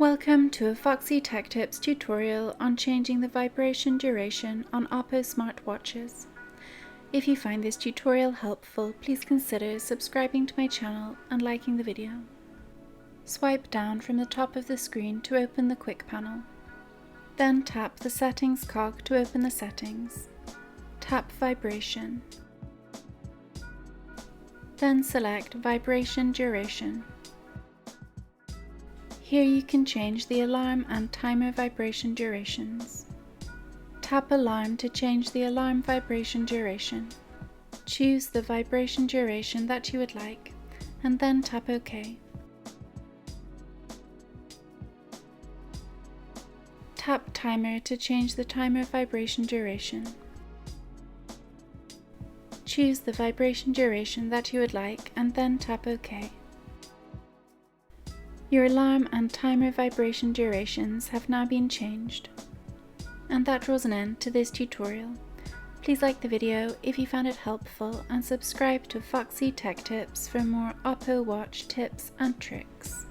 Welcome to a Foxy Tech Tips tutorial on changing the vibration duration on Oppo smartwatches. If you find this tutorial helpful, please consider subscribing to my channel and liking the video. Swipe down from the top of the screen to open the quick panel. Then tap the settings cog to open the settings. Tap vibration. Then select vibration duration. Here you can change the alarm and timer vibration durations. Tap alarm to change the alarm vibration duration. Choose the vibration duration that you would like, and then tap OK. Tap timer to change the timer vibration duration. Choose the vibration duration that you would like, and then tap OK. Your alarm and timer vibration durations have now been changed. And that draws an end to this tutorial. Please like the video if you found it helpful and subscribe to Foxy Tech Tips for more Oppo Watch tips and tricks.